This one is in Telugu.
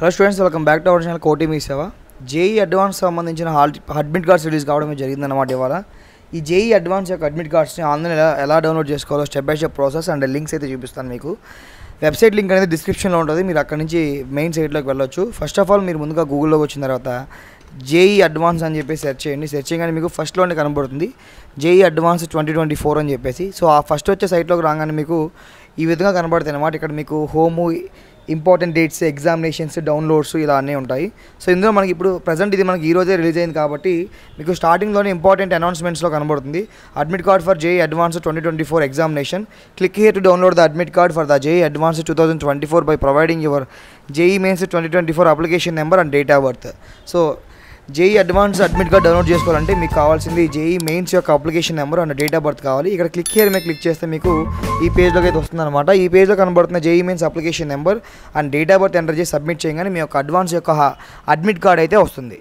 Hello students, welcome back to our channel కోటి మీ సేవ. జేఈ అడ్వాన్స్ సంబంధించిన అడ్మిట్ కార్డ్స్ రిలీజ్ కావడం జరిగిందన్నమాట. ఇవాళ ఈ జేఈ అడ్వాన్స్ యొక్క అడ్మిట్ కార్డ్స్ని ఆన్లైన్ ఎలా డౌన్లోడ్ చేసుకోవాలో step by step process and links అయితే చూపిస్తాను మీకు. వెబ్సైట్ లింక్ అనేది డిస్క్రిప్షన్లో ఉంటుంది, మీరు అక్కడ నుంచి మెయిన్ సైట్లోకి వెళ్ళొచ్చు. ఫస్ట్ ఆఫ్ ఆల్ మీరు ముందుగా గూగుల్లోకి వచ్చిన తర్వాత జేఈ అడ్వాన్స్ అని చెప్పి సెర్చ్ చేయండి. సెర్చ్ చేయగానే మీకు ఫస్ట్లోనే కనబడుతుంది జేఈ అడ్వాన్స్ 2024 అని చెప్పేసి. సో ఆ ఫస్ట్ వచ్చే సైట్లోకి రాగానే మీకు ఈ విధంగా కనబడతాయి అన్నమాట. ఇక్కడ మీకు home, important dates, examinations, downloads ఇలా అన్నీ ఉంటాయి. సో ఇందులో మనకి ఇప్పుడు ప్రజెంట్ ఇది మనకి ఈరోజే రిలీజ్ అయింది కాబట్టి మీకు స్టార్టింగ్లోనే ఇంపార్టెంట్ అనౌన్స్మెంట్స్లో కనబడుతుంది. Admit card for JEE advance 2024 examination. Click here to download the admit card for the JEE advance 2024 by providing your JEE mains 2024 application number and date of birth. So JEE advance admit card download చేసుకోవాలంటే మీకు కావాల్సింది జేఈ మెయిన్స్ యొక్క application number and date of birth కావాలి. ఇక్కడ క్లిక్ హియర్ మీద క్లిక్ చేస్తే మీకు ఈ పేజ్లోకి అయితే వస్తుందన్నమాట. ఈ పేజ్లో కనబడుతున్న JEE mains application number and date of birth enter చేసి సబ్మిట్ చేయగానే మీ యొక్క అడ్వాన్స్ యొక్క అడ్మిట్ కార్డ్ అయితే వస్తుంది.